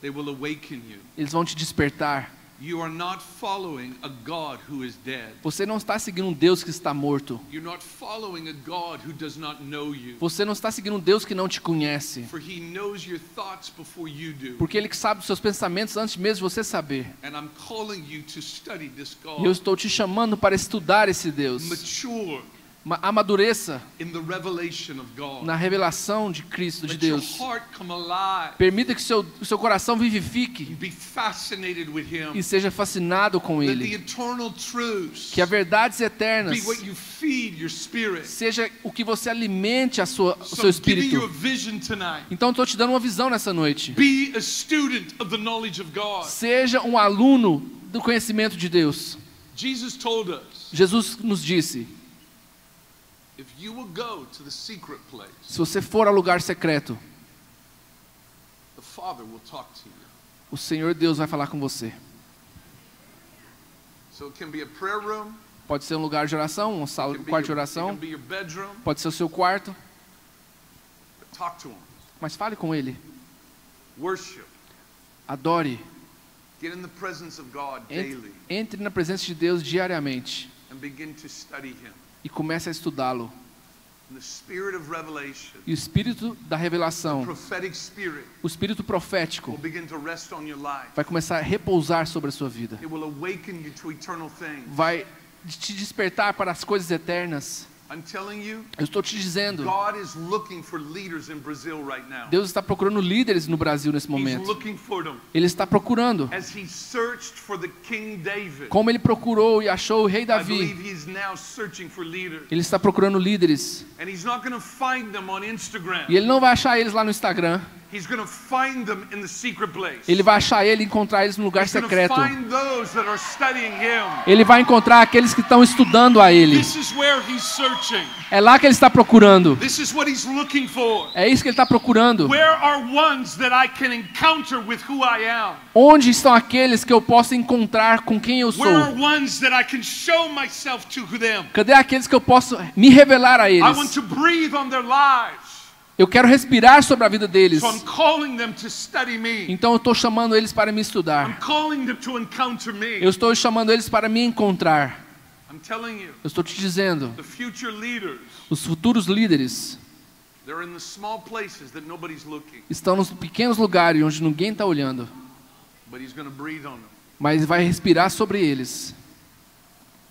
They will awaken you. Eles vão te despertar. You are not following a God who is dead. Você não está seguindo um Deus que está morto. You're not following a God who does not know you. Você não está seguindo um Deus que não te conhece. For he knows your thoughts before you do. Porque Ele sabe os seus pensamentos antes mesmo de você saber. And I'm calling you to study this God. E eu estou te chamando para estudar esse Deus. Mature Amadureça in the revelation of God. na revelação de Cristo, de Let your Deus. heart come alive. Permita que o seu coração vivifique Be fascinated with him. e seja fascinado com Let the Ele. eternal truths Que as verdades eternas be what you feed your spirit. seja o que você alimente o seu So I'm giving you a espírito. vision tonight. Então estou te dando uma visão nessa noite. Be a student of the knowledge of God. Seja um aluno do conhecimento de Deus. Jesus told us, Jesus nos disse, if you will go to the secret place, se você for ao lugar secreto, the Father will talk to you. o Senhor Deus vai falar com você. So it can be a prayer room, Pode ser um lugar de oração, um it can be quarto de it oração, can be your bedroom, pode ser o seu quarto, but talk to him. mas fale com Ele. Worship. Adore. Get in the presence of God daily Entre na presença de Deus diariamente and begin to study him. e comece a estudá-lo. And the spirit of revelation, E o espírito da revelação, prophetic spirit, o espírito will profético, begin to rest on your life. vai começar a repousar sobre a sua vida. It will awaken you to eternal things. Vai te despertar para as coisas eternas. I'm telling you, Eu estou te dizendo, God is looking for leaders in Brazil right now. Deus está procurando líderes no Brasil nesse He's momento. looking for them. Ele está procurando. As he searched for the King David, Como ele procurou e achou o rei I Davi, believe he's now searching for leaders. ele está procurando líderes. And he's not going to find them on Instagram. E ele não vai achar eles lá no Instagram. He's going to find them in the secret place. Ele vai achar ele e encontrar eles no lugar He's going to secreto. find those that are studying him. Ele vai encontrar aqueles que estão estudando a ele. This is where he's searching. É lá que ele está procurando. This is what he's looking for. É isso que ele está procurando. Where are ones that I can encounter with who I am? Onde estão aqueles que eu posso encontrar com quem eu Where are sou? ones that I can show myself to them? Cadê aqueles que eu posso me revelar a I want eles? to breathe on their lives. Eu quero respirar sobre a vida deles. So I'm calling them to study me. Então eu estou chamando eles para me I'm estudar. calling them to encounter me. Eu estou chamando eles para me encontrar. I'm telling you, Eu estou te dizendo, the future leaders, os futuros líderes they're in the small places that nobody's looking, estão nos pequenos lugares onde ninguém está olhando, but he's going to breathe on them. mas vai respirar sobre eles.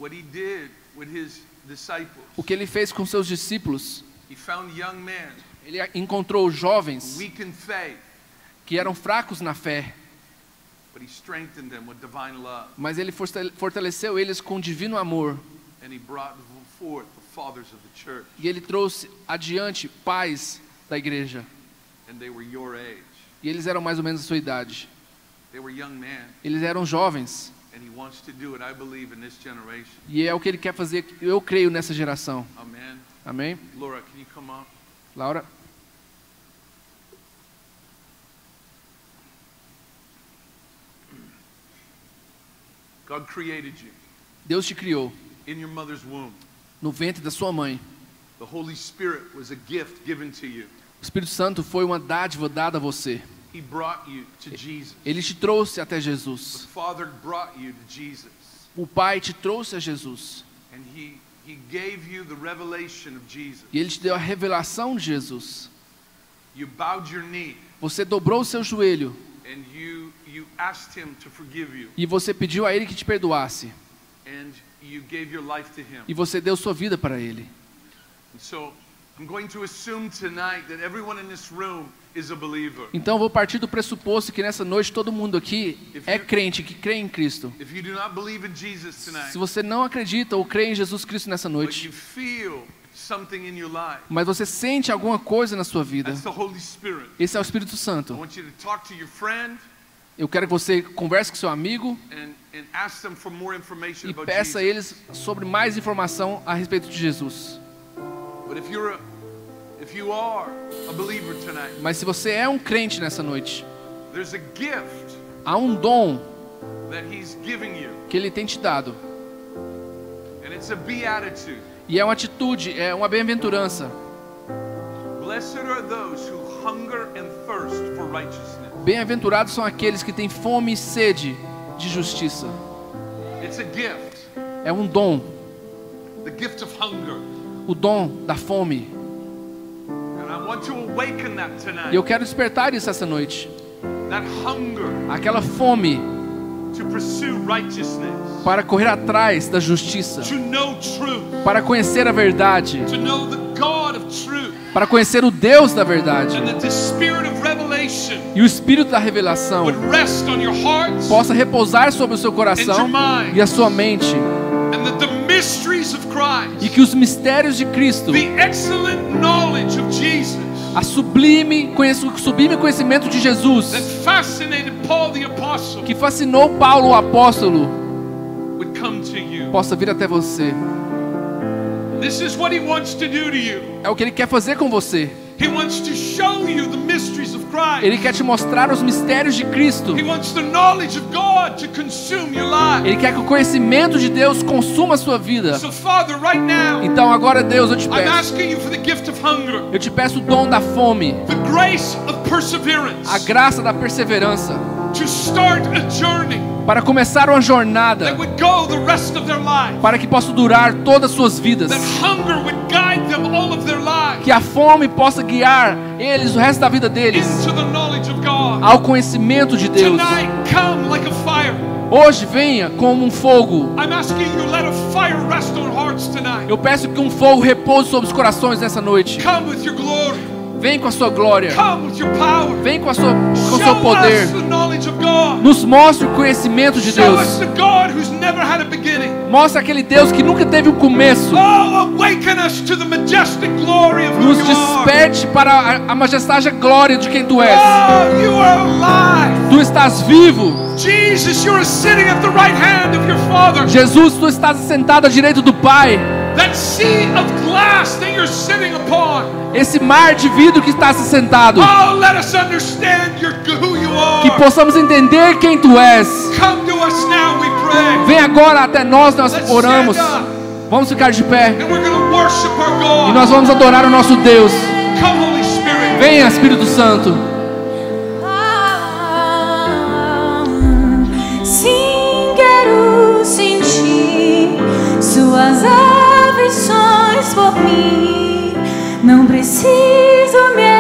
What he did with his disciples, O que ele fez com seus discípulos? he found young men, Ele encontrou jovens weak in faith, que eram fracos na fé, but he strengthened them with divine love, mas ele fortaleceu eles com divino amor. and he brought forth the fathers of the church, E ele trouxe adiante pais da igreja. and they were your age. E eles eram mais ou menos a sua idade. They were young men, Eles eram jovens. and he wants to do it, I believe, in this generation. E é o que ele quer fazer, eu creio, nessa geração. Amen. Amém? Laura, can you come up? Laura? God created you Deus te criou in your mother's womb. no ventre da sua mãe. The Holy Spirit was a gift given to you. O Espírito Santo foi uma dádiva dada a você. He brought you to Jesus. Ele te trouxe até The Jesus. Father brought you to Jesus. O Pai te trouxe a Jesus. And he gave you the revelation of Jesus. E Ele te deu a revelação de Jesus. You bowed your knee Você dobrou o seu joelho and you asked him to forgive you. e você pediu a Ele que te perdoasse. And you gave your life to him. E você deu sua vida para Ele. And so I'm going to assume tonight that everyone in this room is a believer. Então eu vou partir do pressuposto que nessa noite todo mundo aqui é crente, que crê em Cristo. If you do not believe in Jesus tonight, Se você não acredita ou crê em Jesus Cristo nessa but noite, you feel something in your life, mas você sente alguma coisa na sua vida, that's the Holy Spirit. esse é o Espírito I Santo. want you to talk to your friend Eu quero que você converse com seu amigo and ask them for more information e about peça a Jesus. eles sobre mais informação a respeito de Jesus. But if you are a believer tonight, Mas se você é um crente nessa noite, there's a gift há um dom that he's giving you, que Ele tem te dado. and it's a beatitude. E é uma atitude, é uma bem-aventurança. Blessed are those who hunger and thirst for righteousness, Bem-aventurados são aqueles que têm fome e sede de justiça. It's a gift. É um dom, The gift of hunger. o dom da fome. And I want to awaken that tonight. E eu quero despertar isso essa noite. That hunger Aquela fome to pursue righteousness. para correr atrás da justiça, To know truth. para conhecer a verdade, To know the God of truth. para conhecer o Deus da verdade. And that the spirit of revelation E o Espírito da revelação would rest on your hearts. possa repousar sobre o seu coração e a sua mente. And that the mysteries of Christ, E que os mistérios de Cristo, the excellent knowledge of Jesus, o sublime conhecimento de Jesus, that fascinated Paul the apostle, que fascinou Paulo o apóstolo, would come to you. possa vir até você. This is what he wants to do to you. É o que Ele quer fazer com você. He wants to show you the mysteries of Christ. Ele quer te mostrar os mistérios de Cristo. He wants the knowledge of God to consume your life. Ele quer que o conhecimento de Deus consuma a sua vida. So Father, right now, Então agora, Deus, eu te I'm peço. asking you for the gift of hunger, Eu te peço o dom da fome, the grace of perseverance, a graça da perseverança, to start a journey para começar uma jornada, that would go the rest of their life. para que possa durar todas as suas vidas. That hunger would guide them all of their lives Que a fome possa guiar eles o resto da vida deles into the knowledge of God. ao conhecimento de Deus. Tonight, come like a fire. Hoje venha como um fogo. I'm asking you, let a fire rest on hearts tonight. Eu peço que um fogo repouse sobre os corações nessa noite. Come with your glory. Vem com a sua glória. Come with your power. Vem com o seu Show poder. us the knowledge of God. Nos mostre o conhecimento de Show us Deus. the God who's never had a beginning. Mostre aquele Deus que nunca teve um começo. Oh, awaken us to the majestic glory of who Nos you are. desperte para a majestosa glória de quem tu és. Oh, you are alive. Tu estás vivo. Jesus, you are sitting at the right hand of your Father. Jesus, tu estás sentado à direita do Pai. That sea of glass that you're sitting upon. Esse mar de vidro que está se sentado. Oh, let us understand who you Que are. possamos entender quem tu és. Come to us now, we pray. Vem agora até nós Let's oramos. stand up. Vamos ficar de pé. And we're going to worship our E God. nós vamos adorar o nosso Deus. Come, Holy Spirit. Venha, Espírito Santo. Sim, quero sentir suas aflições por mim. Não preciso me